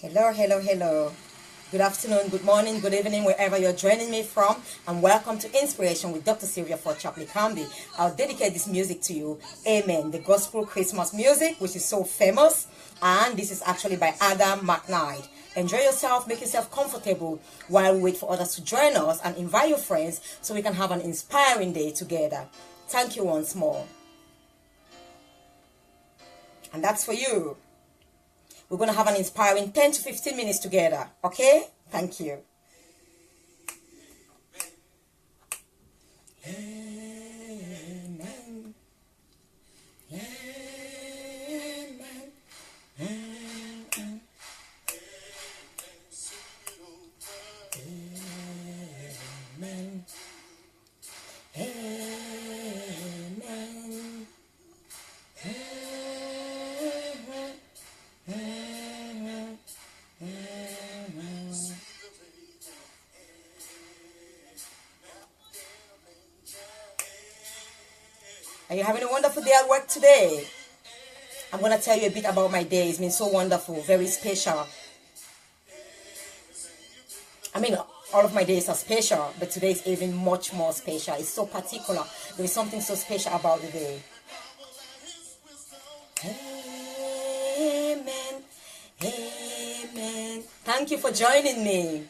Hello, hello, hello. Good afternoon, good morning, good evening, wherever you're joining me from, and welcome to Inspiration with Dr. Sylvia for Chapley Camby. I'll dedicate this music to you. Amen. The gospel Christmas music, which is so famous, and this is actually by Adam McKnight. Enjoy yourself, make yourself comfortable while we wait for others to join us, and invite your friends so we can have an inspiring day together. Thank you once more. And that's for you. We're going to have an inspiring 10 to 15 minutes together. Okay? Thank you. Amen. Amen. Amen. Amen. Amen. Are you having a wonderful day at work today? I'm going to tell you a bit about my day. It's been so wonderful, very special. I mean, all of my days are special, but today is even much more special. It's so particular. There is something so special about the day. Amen. Amen. Thank you for joining me.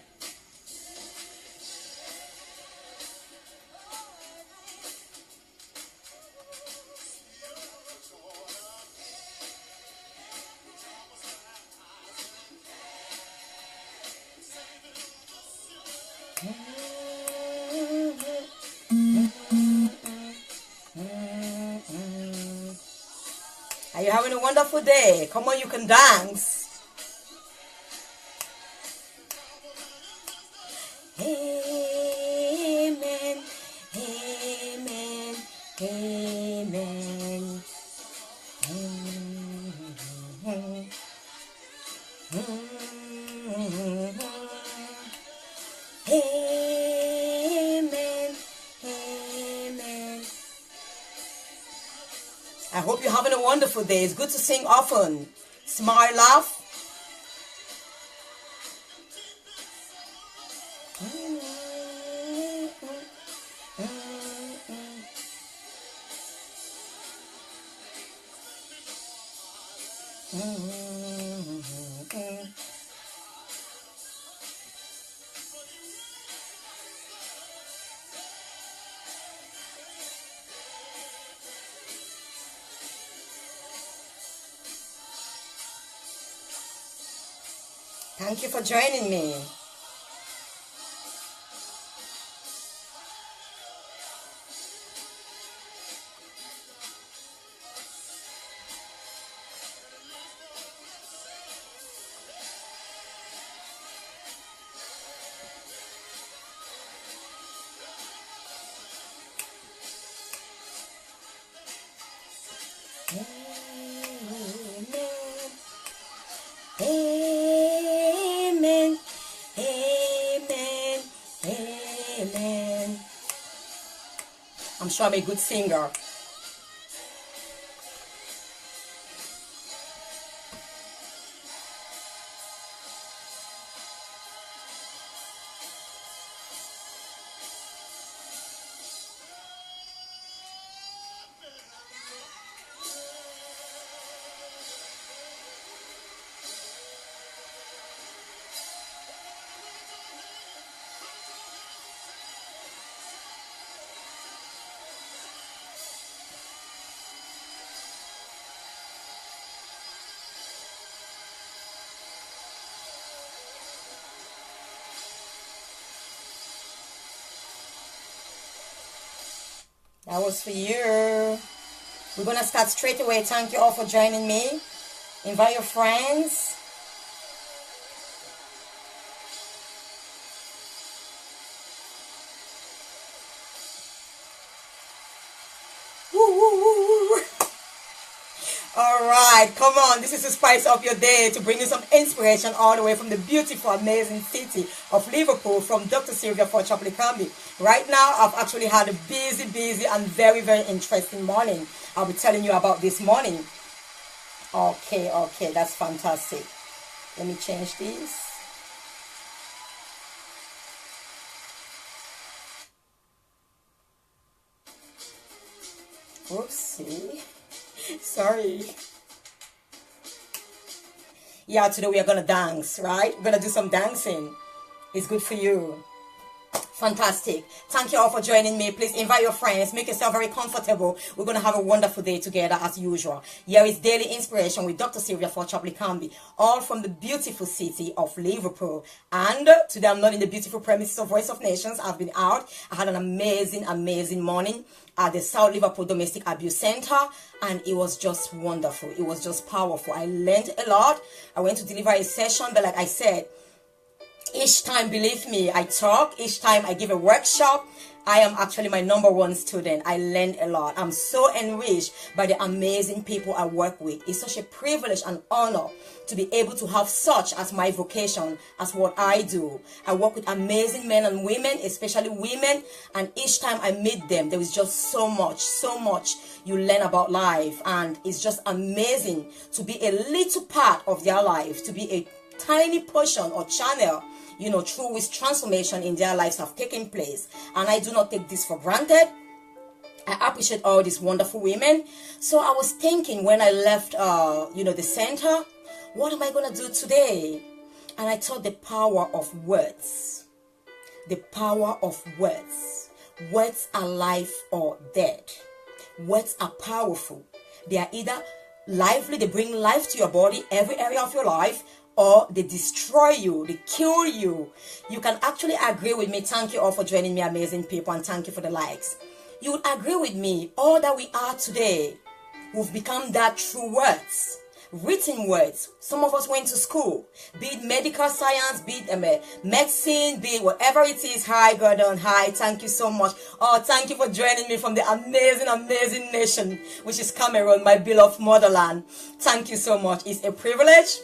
Are you having a wonderful day? Come on, you can dance. Amen. Amen. Amen. Amen. Amen. I hope you're having a wonderful day. It's good to sing often. Smile, laugh. Thank you for joining me. Amen. Amen. Amen. I'm sure I'm a good singer. That was for you. We're going to start straight away. Thank you all for joining me. Invite your friends. Woo, woo, woo, woo. All right, come on. This is the spice of your day to bring you some inspiration all the way from the beautiful, amazing city of Liverpool from Dr. Sylvia for Chapley Camby. Right now, I've actually had a busy and very interesting morning. I'll be telling you about this morning. Okay, that's fantastic. Let me change this. Oopsie. Sorry. Yeah, today we are gonna dance, right? We're gonna do some dancing. It's good for you. Fantastic. Thank you all for joining me. Please invite your friends. Make yourself very comfortable. We're going to have a wonderful day together as usual. Here is Daily Inspiration with Dr. Sylvia for Chapley Camby, all from the beautiful city of Liverpool. And today I'm not in the beautiful premises of Voice of Nations. I've been out. I had an amazing morning at the South Liverpool Domestic Abuse Center, and it was just wonderful. It was just powerful. I learned a lot. I went to deliver a session, but like I said, each time, believe me, I talk, each time I give a workshop, I am actually my #1 student. I learned a lot. I'm so enriched by the amazing people I work with. It's such a privilege and honor to be able to have such as my vocation, as what I do. I work with amazing men and women, especially women, and each time I meet them, there is just so much you learn about life, and it's just amazing to be a little part of their life, to be a tiny portion or channel, through which transformation in their lives have taken place. And I do not take this for granted. I appreciate all these wonderful women. So I was thinking when I left, the center, what am I going to do today? And I thought the power of words. The power of words. Words are life or dead. Words are powerful. They are either lively, they bring life to your body, every area of your life, or they destroy you, they kill you. You can actually agree with me. Thank you all for joining me, amazing people, and thank you for the likes. You would agree with me, all that we are today, we've become that through words, written words. Some of us went to school, be it medical science, be it medicine, be it whatever it is. Hi, Gordon. Hi, thank you so much. Oh, thank you for joining me from the amazing nation, which is Cameroon, my beloved motherland. Thank you so much. It's a privilege,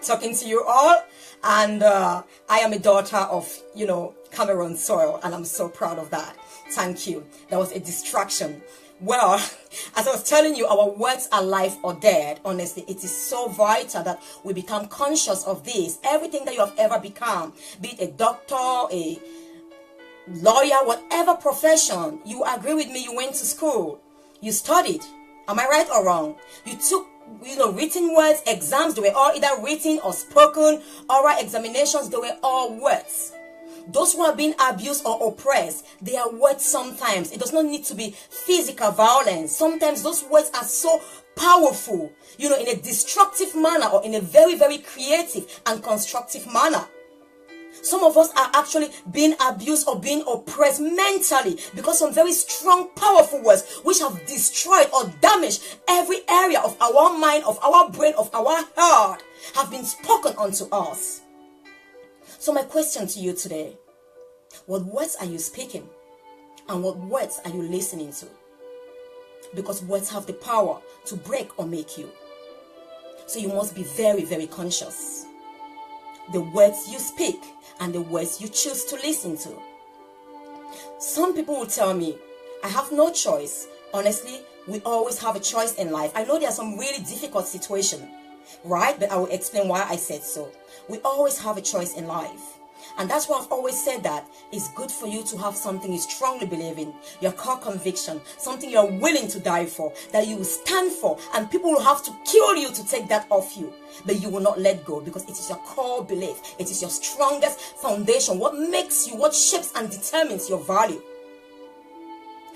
talking to you all. And I am a daughter of, Cameroon soil, and I'm so proud of that. Thank you. That was a distraction. Well, as I was telling you, our words are life or dead. Honestly, it is so vital that we become conscious of this. Everything that you have ever become, be it a doctor, a lawyer, whatever profession, you agree with me, you went to school, you studied. Am I right or wrong? You took written words, exams, they were all either written or spoken, oral examinations, they were all words. Those who are being abused or oppressed, they are words sometimes. It does not need to be physical violence. Sometimes those words are so powerful, in a destructive manner or in a very, very creative and constructive manner. Some of us are actually being abused or being oppressed mentally because some very strong, powerful words which have destroyed or damaged every area of our mind, of our brain, of our heart have been spoken unto us. So my question to you today, what words are you speaking? And what words are you listening to? Because words have the power to break or make you. So you must be very, very conscious. The words you speak and the words you choose to listen to. Some people will tell me, I have no choice. Honestly, we always have a choice in life. I know there are some really difficult situations, right? But I will explain why I said so. We always have a choice in life. And that's why I've always said that it's good for you to have something you strongly believe in, your core conviction, something you're willing to die for, that you will stand for, and people will have to kill you to take that off you. But you will not let go because it is your core belief. It is your strongest foundation, what makes you, what shapes and determines your value.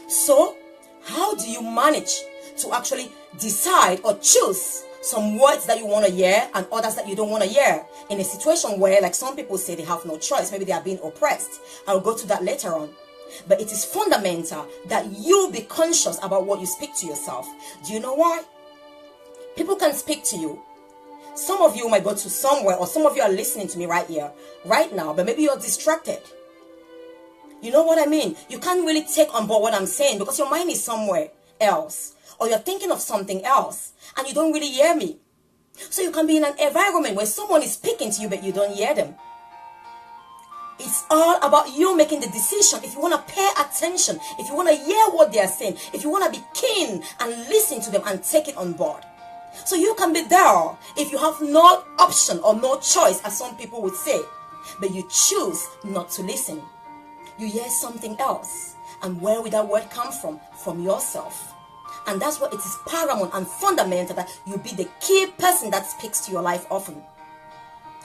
So, how do you manage to actually decide or choose some words that you want to hear and others that you don't want to hear in a situation where, like some people say, they have no choice, maybe they are being oppressed? I'll go to that later on. But it is fundamental that you be conscious about what you speak to yourself. Do you know why? People can speak to you. Some of you might go to somewhere, or some of you are listening to me right here, right now, but maybe you're distracted. You know what I mean? You can't really take on board what I'm saying because your mind is somewhere else, or you're thinking of something else, and you don't really hear me. So you can be in an environment where someone is speaking to you, but you don't hear them. It's all about you making the decision. If you want to pay attention, if you want to hear what they are saying, if you want to be keen and listen to them and take it on board. So you can be there if you have no option or no choice, as some people would say, but you choose not to listen. You hear something else. And where will that word come from? From yourself. And that's why it is paramount and fundamental that you be the key person that speaks to your life often.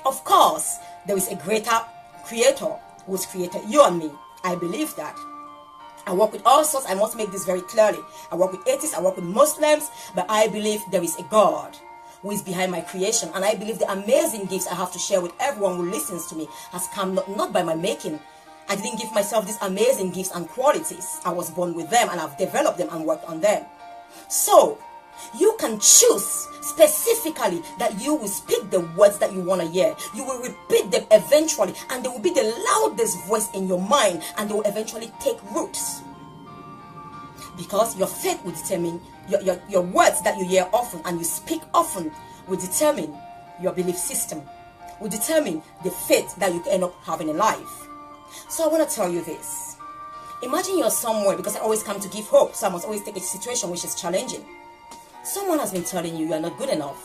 Of course, there is a greater creator who's created you and me. I believe that. I work with all sorts. I must make this very clearly. I work with atheists, I work with Muslims, but I believe there is a God who is behind my creation. And I believe the amazing gifts I have to share with everyone who listens to me has come not by my making. I didn't give myself these amazing gifts and qualities. I was born with them and I've developed them and worked on them. So, you can choose specifically that you will speak the words that you want to hear. You will repeat them eventually, and they will be the loudest voice in your mind, and they will eventually take roots. Because your faith will determine, your words that you hear often and you speak often will determine your belief system, will determine the faith that you can end up having in life. So I want to tell you this. Imagine you're somewhere, because I always come to give hope, so I must always take a situation which is challenging. Someone has been telling you are not good enough.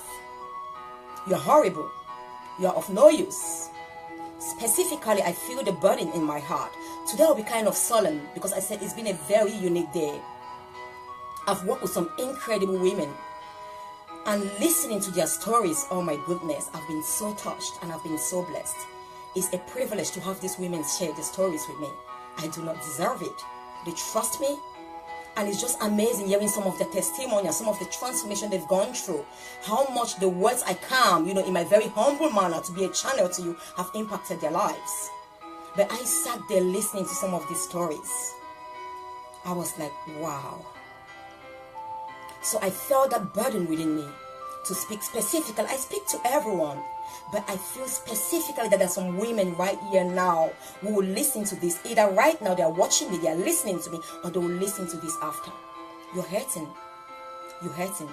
You're horrible. You're of no use. Specifically, I feel the burden in my heart. Today will be kind of solemn because I said it's been a very unique day. I've worked with some incredible women, and listening to their stories, oh my goodness, I've been so touched and I've been so blessed. It's a privilege to have these women share their stories with me. I do not deserve it. They trust me. And it's just amazing hearing some of the testimonies, some of the transformation they've gone through. How much the words I come, in my very humble manner to be a channel to you, have impacted their lives. But I sat there listening to some of these stories. I was like, wow. So I felt that burden within me to speak specifically. I speak to everyone, but I feel specifically that there's some women right here now who will listen to this. Either right now they're watching me, they're listening to me, or they will listen to this after. You're hurting. You're hurting.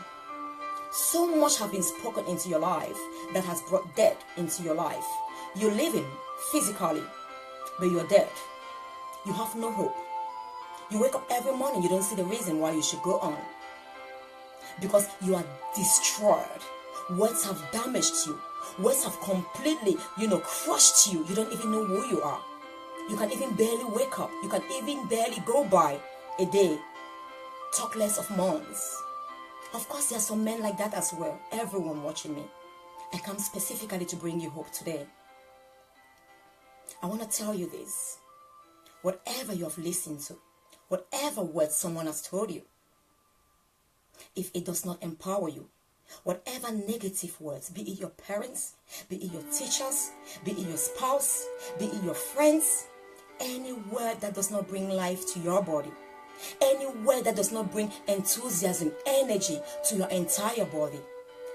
So much have been spoken into your life that has brought death into your life. You're living physically, but you're dead. You have no hope. You wake up every morning, you don't see the reason why you should go on. Because you are destroyed. Words have damaged you. Words have completely, crushed you. You don't even know who you are. You can even barely wake up. You can even barely go by a day. Talk less of months. Of course, there are some men like that as well. Everyone watching me. I come specifically to bring you hope today. I want to tell you this. Whatever you have listened to, whatever words someone has told you, if it does not empower you, whatever negative words, be it your parents, be it your teachers, be it your spouse, be it your friends, any word that does not bring life to your body, any word that does not bring enthusiasm, energy to your entire body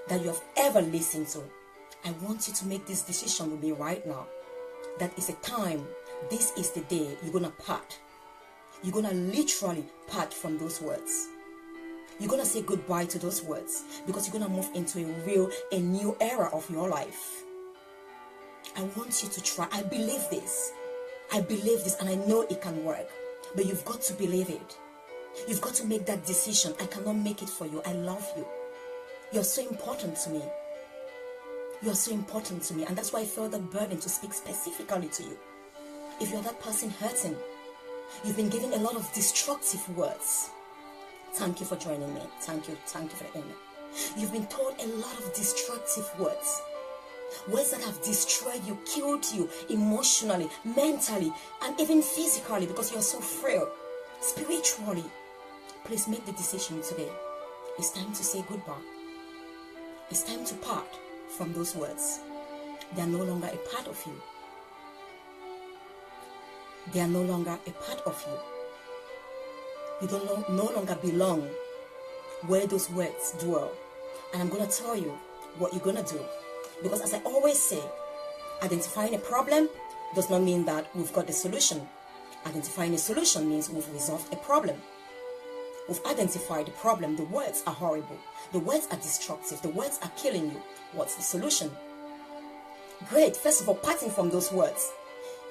that you have ever listened to, I want you to make this decision with me right now. That is a time, this is the day you're going to part. You're going to literally part from those words. You're going to say goodbye to those words because you're going to move into a new era of your life. I want you to try. I believe this. And I know it can work. But you've got to believe it. You've got to make that decision. I cannot make it for you. I love you. You're so important to me. You're so important to me. And that's why I felt the burden to speak specifically to you. If you're that person hurting, you've been giving a lot of destructive words. Thank you for joining me. Thank you for joining me. You've been told a lot of destructive words. Words that have destroyed you, killed you emotionally, mentally, and even physically because you're so frail. Spiritually. Please make the decision today. It's time to say goodbye. It's time to part from those words. They are no longer a part of you. They are no longer a part of you. You no longer belong where those words dwell. And I'm going to tell you what you're going to do. Because as I always say, identifying a problem does not mean that we've got the solution. Identifying a solution means we've resolved a problem. We've identified the problem. The words are horrible. The words are destructive. The words are killing you. What's the solution? Great. First of all, parting from those words.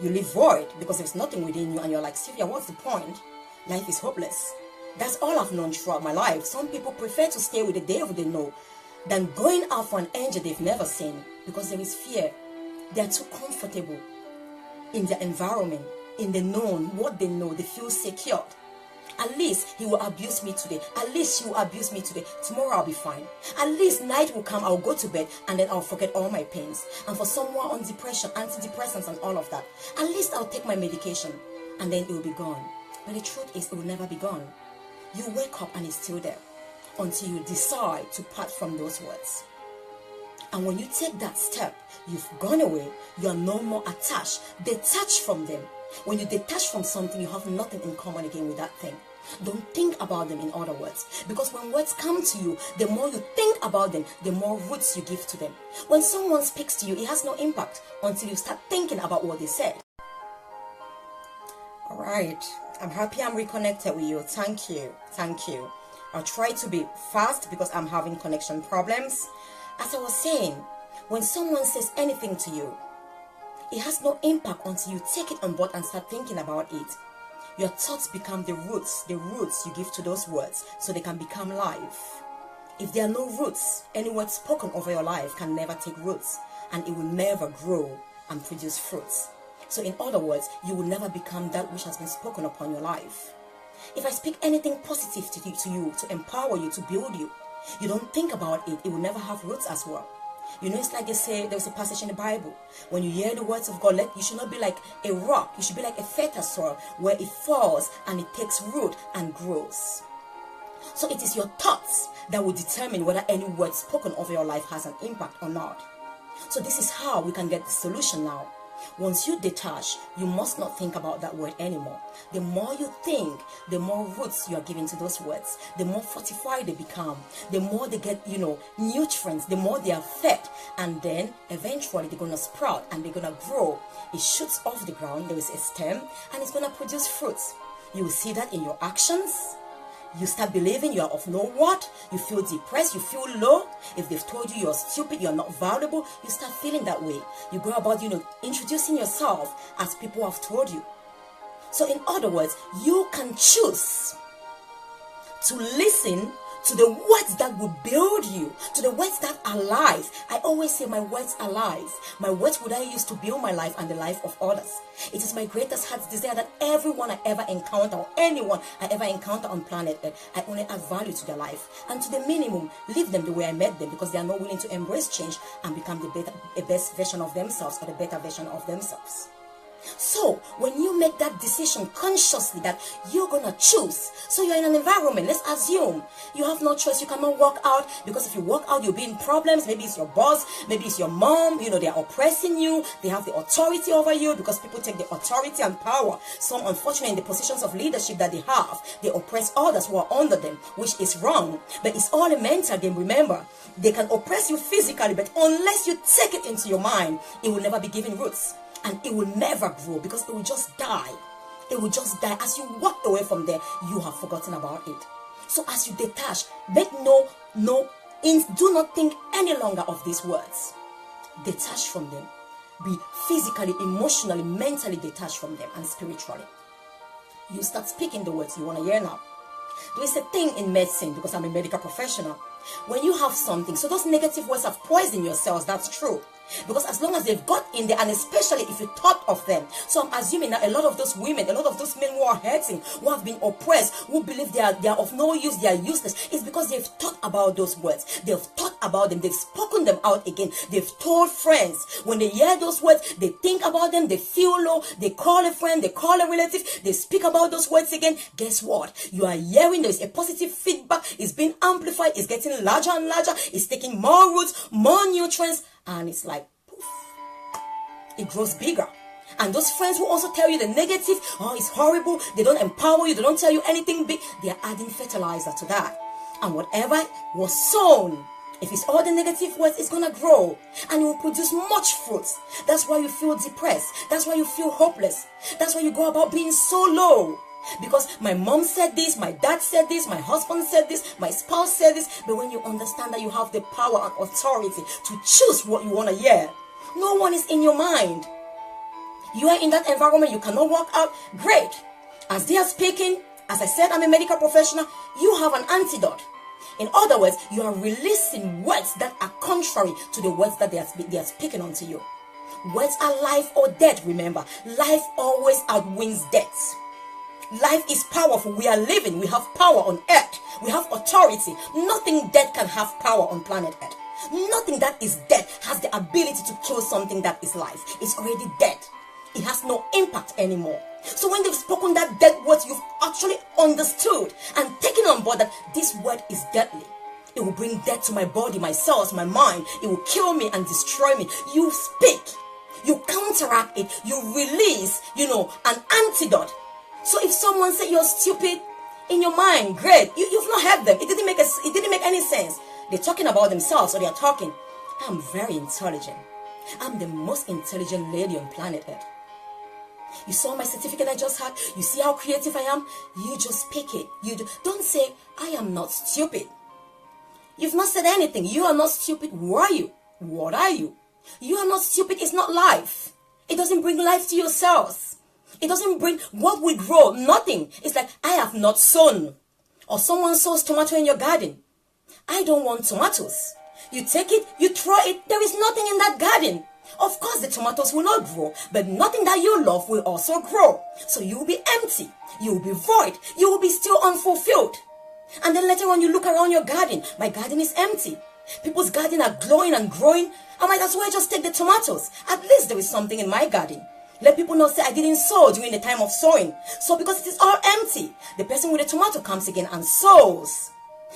You live void because there's nothing within you and you're like, Sylvia, what's the point? Life is hopeless. That's all I've known throughout my life. Some people prefer to stay with the devil they know than going out for an angel they've never seen, because there is fear. They are too comfortable in their environment, in the known, what they know. They feel secure. At least he will abuse me today. At least she will abuse me today. Tomorrow I'll be fine. At least night will come, I'll go to bed, and then I'll forget all my pains. And for someone on depression, antidepressants and all of that, at least I'll take my medication, and then it will be gone. But the truth is, it will never be gone. You wake up and it's still there until you decide to part from those words. And when you take that step, you've gone away. You are no more attached, detached from them. When you detach from something, you have nothing in common again with that thing. Don't think about them, in other words. Because when words come to you, the more you think about them, the more roots you give to them. When someone speaks to you, it has no impact until you start thinking about what they said. Alright, I'm happy I'm reconnected with you. Thank you. Thank you. I'll try to be fast because I'm having connection problems. As I was saying, when someone says anything to you, it has no impact until you take it on board and start thinking about it. Your thoughts become the roots you give to those words, so they can become life. If there are no roots, any word spoken over your life can never take roots, and it will never grow and produce fruits. So in other words, you will never become that which has been spoken upon your life. If I speak anything positive to you, to empower you, to build you, you don't think about it, it will never have roots as well. You know, it's like they say, there's a passage in the Bible. When you hear the words of God, you should not be like a rock. You should be like a fertile soil where it falls and it takes root and grows. So it is your thoughts that will determine whether any word spoken over your life has an impact or not. So this is how we can get the solution now. Once you detach, you must not think about that word anymore. The more you think, the more roots you are giving to those words, the more fortified they become, the more they get, nutrients, the more they are fed, and then eventually they're going to sprout and they're going to grow. It shoots off the ground, there is a stem, and it's going to produce fruits. You will see that in your actions. You start believing you are of no worth. You feel depressed. You feel low. If they've told you you're stupid, you're not valuable, you start feeling that way. You go about, introducing yourself as people have told you. So in other words, you can choose to listen to the words that will build you, to the words that are life. I always say my words are life. My words would I use to build my life and the life of others. It is my greatest heart's desire that everyone I ever encounter, or anyone I ever encounter on planet Earth, I only add value to their life. And to the minimum, leave them the way I met them, because they are not willing to embrace change and become the best version of themselves, or the better version of themselves. So when you make that decision consciously that you're gonna choose, so you're in an environment, let's assume you have no choice, you cannot walk out, because if you walk out you'll be in problems. Maybe it's your boss, maybe it's your mom, they're oppressing you, they have the authority over you, because people take the authority and power. Some, unfortunately, in the positions of leadership that they have, they oppress others who are under them, which is wrong. But it's all a mental game. Remember, they can oppress you physically, but unless you take it into your mind, it will never be given roots. And it will never grow, because it will just die. It will just die. As you walk away from there, you have forgotten about it. So as you detach, do not think any longer of these words. Detach from them. Be physically, emotionally, mentally detached from them, and spiritually. You start speaking the words you want to hear now. There is a thing in medicine, because I'm a medical professional. When you have something, so those negative words have poisoned your cells, that's true. Because as long as they've got in there, and especially if you thought of them. So I'm assuming that a lot of those women, a lot of those men who are hurting, who have been oppressed, who believe they are of no use, they are useless, it's because they've thought about those words. They've thought about them. They've spoken them out again. They've told friends. When they hear those words, they think about them. They feel low. They call a friend. They call a relative. They speak about those words again. Guess what? You are hearing there's a positive feedback. It's being amplified. It's getting larger and larger. It's taking more roots, more nutrients. And it's like, poof, it grows bigger. And those friends who also tell you the negative, oh, it's horrible, they don't empower you, they don't tell you anything big, they are adding fertilizer to that. And whatever was sown, if it's all the negative words, it's going to grow. And it will produce much fruits. That's why you feel depressed. That's why you feel hopeless. That's why you go about being so low. Because my mom said this, my dad said this, my husband said this, my spouse said this. But when you understand that you have the power and authority to choose what you want to hear, no one is in your mind. You are in that environment, you cannot walk out. Great. As they are speaking, as I said, I'm a medical professional. You have an antidote. In other words, you are releasing words that are contrary to the words that they are speaking unto you. Words are life or death, remember. Life always outwins death. Life is powerful. We are living. We have power on earth. We have authority. Nothing dead can have power on planet earth. Nothing that is dead has the ability to kill something that is life. It's already dead. It has no impact anymore. So when they've spoken that dead word, you've actually understood and taken on board that this word is deadly. It will bring death to my body, my cells, my mind. It will kill me and destroy me. You speak. You counteract it. You release, an antidote. So if someone said you're stupid, in your mind, great. You've not heard them. It didn't make any sense. They're talking about themselves, or they're talking. I'm very intelligent. I'm the most intelligent lady on planet Earth. You saw my certificate I just had. You see how creative I am? You just pick it. Don't say, I am not stupid. You've not said anything. You are not stupid. Who are you? What are you? You are not stupid. It's not life. It doesn't bring life to yourselves. It doesn't bring what will grow. Nothing. It's like, I have not sown. Or someone sows tomato in your garden. I don't want tomatoes. You take it, you throw it. There is nothing in that garden. Of course, the tomatoes will not grow, but nothing that you love will also grow. So you will be empty. You will be void. You will be still unfulfilled. And then later on, you look around your garden. My garden is empty. People's garden are glowing and growing. I might as well just take the tomatoes. At least there is something in my garden. Let people not say I didn't sow during the time of sowing. So because it is all empty, the person with the tomato comes again and sows.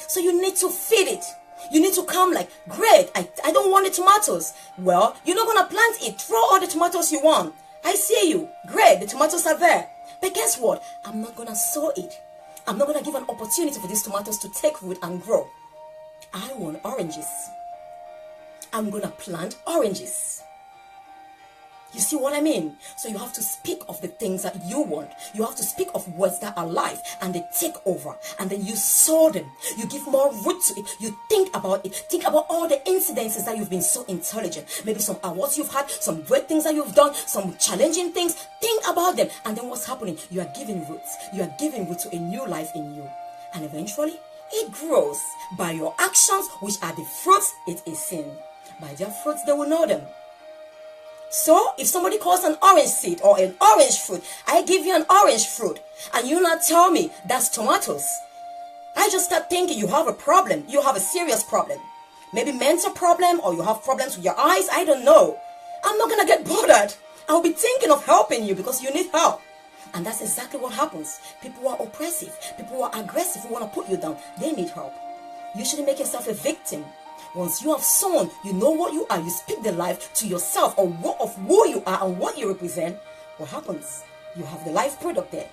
So you need to feed it. You need to come like, great, I don't want the tomatoes. Well, you're not going to plant it. Throw all the tomatoes you want. I see you. Great, the tomatoes are there. But guess what? I'm not going to sow it. I'm not going to give an opportunity for these tomatoes to take root and grow. I want oranges. I'm going to plant oranges. You see what I mean? So you have to speak of the things that you want. You have to speak of words that are life, and they take over, and then you sow them. You give more root to it. You think about it. Think about all the incidences that you've been so intelligent. Maybe some awards you've had, some great things that you've done, some challenging things. Think about them. And then what's happening? You are giving roots. You are giving root to a new life in you. And eventually, it grows by your actions, which are the fruits it is seen. By their fruits, they will know them. So, if somebody calls an orange seed or an orange fruit, I give you an orange fruit, and you not tell me that's tomatoes. I just start thinking you have a problem. You have a serious problem. Maybe mental problem, or you have problems with your eyes. I don't know. I'm not going to get bothered. I'll be thinking of helping you because you need help. And that's exactly what happens. People who are oppressive, people who are aggressive, who want to put you down, they need help. You shouldn't make yourself a victim. Once you have sown, you know what you are. You speak the life to yourself or what of who you are and what you represent. What happens? You have the life product there.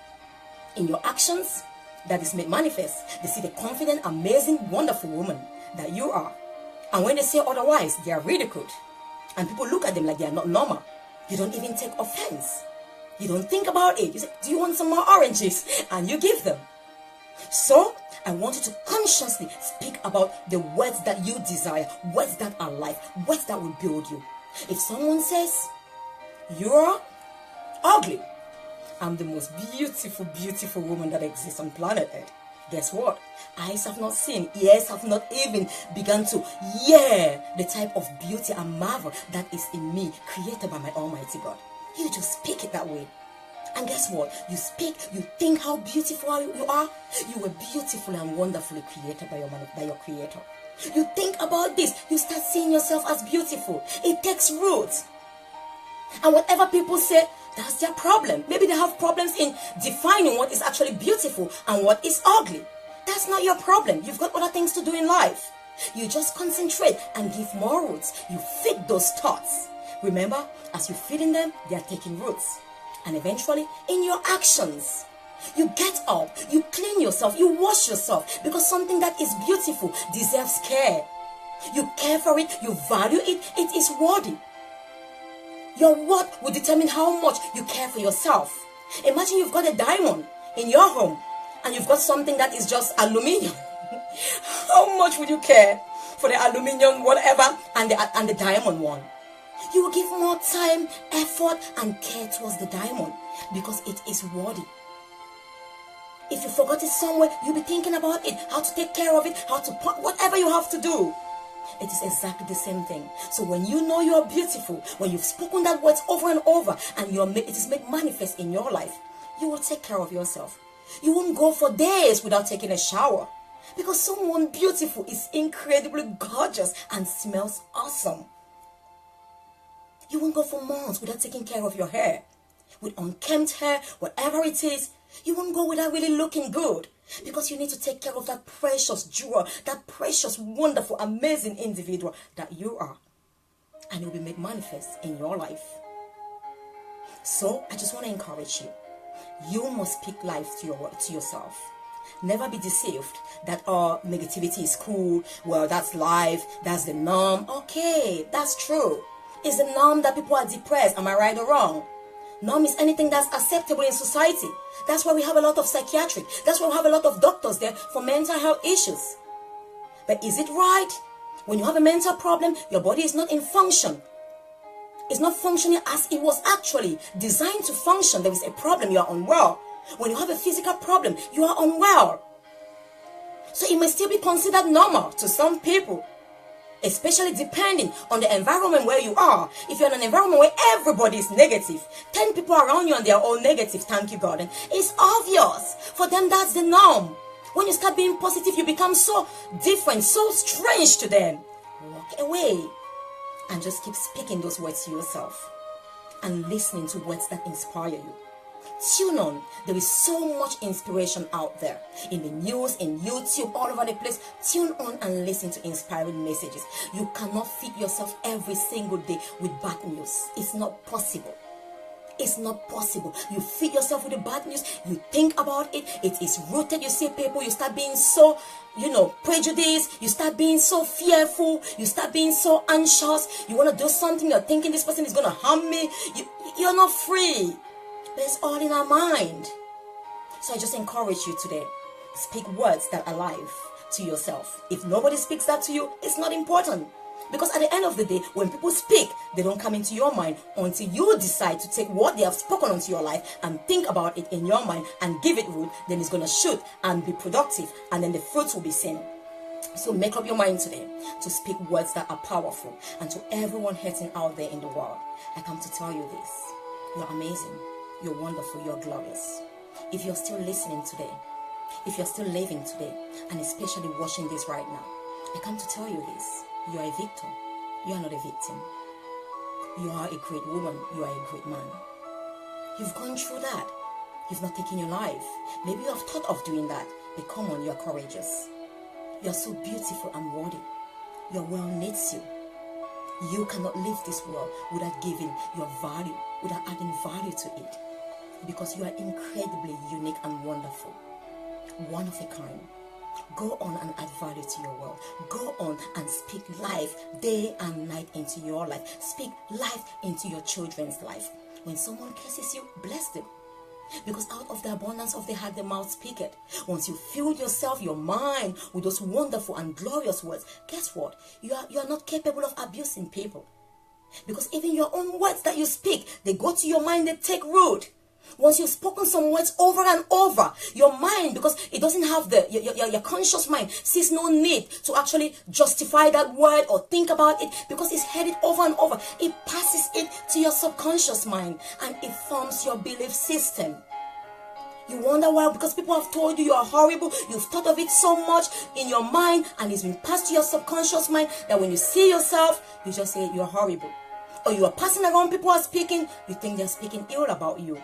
In your actions, that is made manifest. They see the confident, amazing, wonderful woman that you are. And when they say otherwise, they are ridiculed. And people look at them like they are not normal. You don't even take offense. You don't think about it. You say, do you want some more oranges? And you give them. So, I want you to consciously speak about the words that you desire, words that are life, words that will build you. If someone says, you're ugly, I'm the most beautiful, beautiful woman that exists on planet Earth. Guess what? Eyes have not seen, ears have not even begun to hear the type of beauty and marvel that is in me, created by my Almighty God. You just speak it that way. And guess what? You speak, you think how beautiful you are. You were beautifully and wonderfully created by your Creator. You think about this, you start seeing yourself as beautiful. It takes roots. And whatever people say, that's their problem. Maybe they have problems in defining what is actually beautiful and what is ugly. That's not your problem. You've got other things to do in life. You just concentrate and give more roots. You feed those thoughts. Remember, as you're feeding them, they are taking roots. And eventually, in your actions, you get up, you clean yourself, you wash yourself, because something that is beautiful deserves care. You care for it, you value it, it is worthy. Your worth will determine how much you care for yourself. Imagine you've got a diamond in your home, and you've got something that is just aluminium. How much would you care for the aluminium, whatever, and the diamond one? You will give more time, effort, and care towards the diamond because it is worthy. If you forgot it somewhere, you'll be thinking about it, how to take care of it, how to put whatever you have to do. It is exactly the same thing. So when you know you are beautiful, when you've spoken that words over and over, and it is made manifest in your life, you will take care of yourself. You won't go for days without taking a shower. Because someone beautiful is incredibly gorgeous and smells awesome. You won't go for months without taking care of your hair. With unkempt hair, whatever it is, you won't go without really looking good. Because you need to take care of that precious jewel, that precious, wonderful, amazing individual that you are. And it will be made manifest in your life. So, I just want to encourage you. You must speak life to yourself. Never be deceived that negativity is cool. Well, that's life. That's the norm. Okay, that's true. It's the norm that people are depressed. Am I right or wrong? Norm is anything that's acceptable in society. That's why we have a lot of psychiatric. That's why we have a lot of doctors there for mental health issues. But is it right? When you have a mental problem, your body is not in function. It's not functioning as it was actually designed to function. There is a problem, you are unwell. When you have a physical problem, you are unwell. So it may still be considered normal to some people, especially depending on the environment where you are. If you're in an environment where everybody is negative, 10 people around you and they are all negative, thank you God, and it's obvious. For them, that's the norm. When you start being positive, you become so different, so strange to them. Walk away and just keep speaking those words to yourself and listening to words that inspire you. Tune on. There is so much inspiration out there in the news, in YouTube, all over the place. Tune on and listen to inspiring messages. You cannot feed yourself every single day with bad news. It's not possible. It's not possible. You feed yourself with the bad news. You think about it. It is rooted. You see people. You start being so, prejudiced. You start being so fearful. You start being so anxious. You want to do something. You're thinking this person is going to harm me. You're not free. But it's all in our mind. So I just encourage you today. Speak words that are life to yourself. If nobody speaks that to you, it's not important. Because at the end of the day, when people speak, they don't come into your mind until you decide to take what they have spoken onto your life and think about it in your mind and give it root. Then it's going to shoot and be productive, and then the fruits will be seen. So make up your mind today to speak words that are powerful. And to everyone hurting out there in the world, I come to tell you this. You're amazing. You're wonderful. You're glorious. If you're still listening today, if you're still living today, and especially watching this right now, I come to tell you this. You are a victim. You are not a victim. You are a great woman. You are a great man. You've gone through that. You've not taken your life. Maybe you have thought of doing that. But come on, you are courageous. You are so beautiful and worthy. Your world needs you. You cannot leave this world without giving your value, without adding value to it. Because you are incredibly unique and wonderful. One of a kind. Go on and add value to your world. Go on and speak life day and night into your life. Speak life into your children's life. When someone curses you, bless them. Because out of the abundance of the heart, the mouth speaketh. Once you fill yourself, your mind, with those wonderful and glorious words, guess what? You are not capable of abusing people. Because even your own words that you speak, they go to your mind, they take root. Once you've spoken some words over and over, your mind, because it doesn't have your conscious mind, sees no need to actually justify that word or think about it, because it's heard it over and over. It passes it to your subconscious mind and it forms your belief system. You wonder why? Because people have told you are horrible. You've thought of it so much in your mind and it's been passed to your subconscious mind that when you see yourself, you just say you're horrible. Or you are passing around, people are speaking, you think they're speaking ill about you.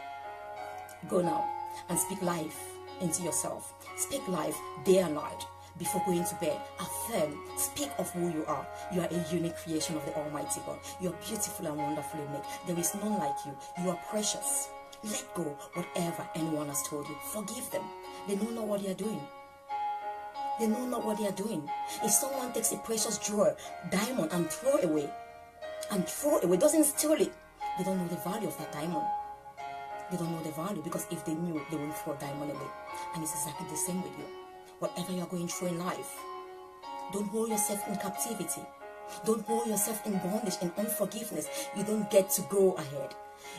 Go now and speak life into yourself. Speak life day and night before going to bed. Affirm, speak of who you are. You are a unique creation of the Almighty God. You are beautiful and wonderfully made. There is none like you. You are precious. Let go whatever anyone has told you. Forgive them. They know not what they are doing. They know not what they are doing. If someone takes a precious jewel, diamond, and throw away, doesn't steal it, they don't know the value of that diamond. They don't know the value, because if they knew, they wouldn't throw diamond away. And it's exactly the same with you. Whatever you're going through in life, don't hold yourself in captivity. Don't hold yourself in bondage, in unforgiveness. You don't get to go ahead.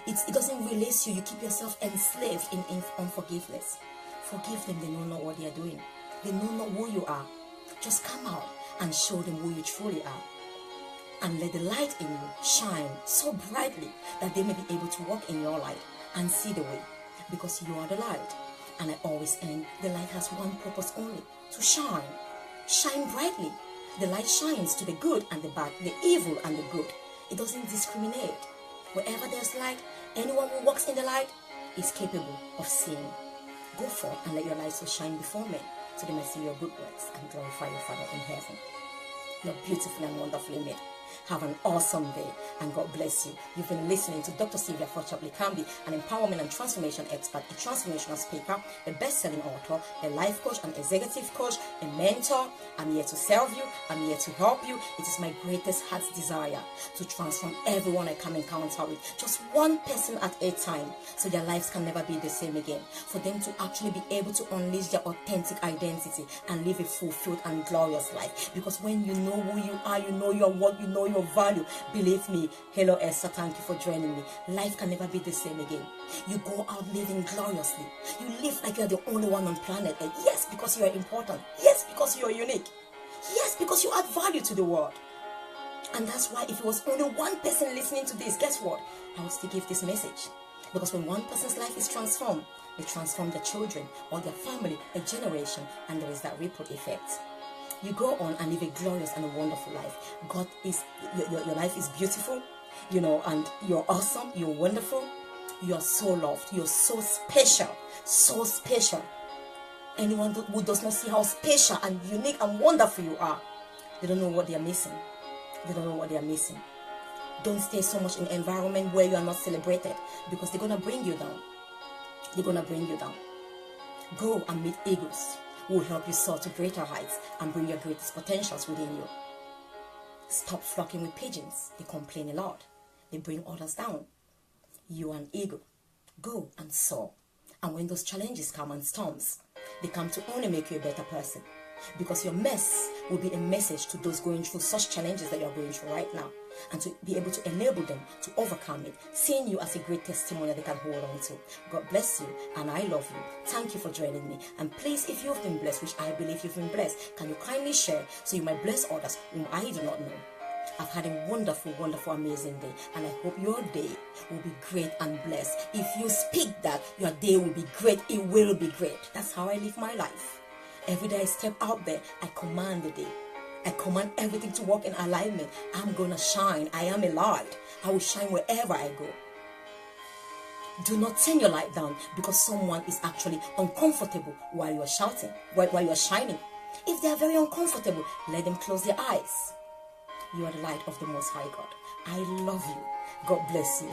It doesn't release you. You keep yourself enslaved in unforgiveness. Forgive them, they know not what they are doing. They know not who you are. Just come out and show them who you truly are. And let the light in you shine so brightly that they may be able to walk in your light and see the way. Because you are the light. And I always end, the light has one purpose only, to shine. Shine brightly. The light shines to the good and the bad, the evil and the good. It doesn't discriminate. Wherever there's light, anyone who walks in the light is capable of seeing. Go forth and let your light so shine before men, so they may see your good works and glorify your Father in heaven. You're beautifully and wonderfully made. Have an awesome day and God bless you. You've been listening to Dr. Sylvia Forchapley Kambi, an empowerment and transformation expert, a transformational speaker, a best-selling author, a life coach, an executive coach, a mentor. I'm here to serve you. I'm here to help you. It is my greatest heart's desire to transform everyone I come encounter with, just one person at a time, so their lives can never be the same again. For them to actually be able to unleash their authentic identity and live a fulfilled and glorious life. Because when you know who you are, you know your worth, you know your value. Believe me. Hello Esther, thank you for joining me. Life can never be the same again. You go out living gloriously. You live like you're the only one on planet Earth. Yes, because you are important. Yes, because you are unique. Yes, because you add value to the world. And that's why if it was only one person listening to this, guess what? I would still give this message. Because when one person's life is transformed, they transform their children or their family, a generation, and there is that ripple effect. You go on and live a glorious and a wonderful life. God is, your life is beautiful, and you're awesome, you're wonderful, you're so loved, you're so special, so special. Anyone who does not see how special and unique and wonderful you are, they don't know what they are missing. They don't know what they are missing. Don't stay so much in an environment where you are not celebrated, because they're going to bring you down. They're going to bring you down. Go and meet eagles who will help you soar to greater heights and bring your greatest potentials within you. Stop flocking with pigeons. They complain a lot. They bring others down. You are an eagle. Go and soar. And when those challenges come and storms, they come to only make you a better person. Because your mess will be a message to those going through such challenges that you're going through right now, and to be able to enable them to overcome it, seeing you as a great testimony that they can hold on to. God bless you, and I love you. Thank you for joining me. And please, if you've been blessed, which I believe you've been blessed, can you kindly share so you might bless others whom I do not know. I've had a wonderful, wonderful, amazing day, and I hope your day will be great and blessed. If you speak that, your day will be great, it will be great. That's how I live my life. Every day I step out there, I command the day. I command everything to work in alignment. I'm going to shine. I am a light. I will shine wherever I go. Do not turn your light down because someone is actually uncomfortable while you're shouting, while you're shining. If they are very uncomfortable, let them close their eyes. You are the light of the Most High God. I love you. God bless you.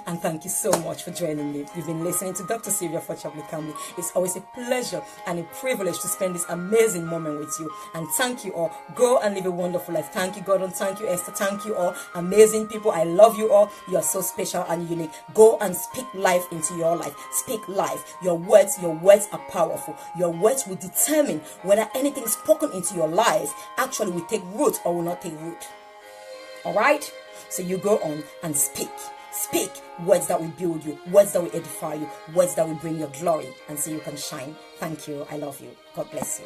And thank you so much for joining me. You've been listening to Dr. Sylvia Forchapley Kambi. It's always a pleasure and a privilege to spend this amazing moment with you. And thank you all. Go and live a wonderful life. Thank you, Gordon. Thank you, Esther. Thank you all. Amazing people. I love you all. You are so special and unique. Go and speak life into your life. Speak life. Your words are powerful. Your words will determine whether anything spoken into your life actually will take root or will not take root. All right? So you go on and speak. Speak words that will build you, words that will edify you, words that will bring your glory, and so you can shine. Thank you. I love you. God bless you.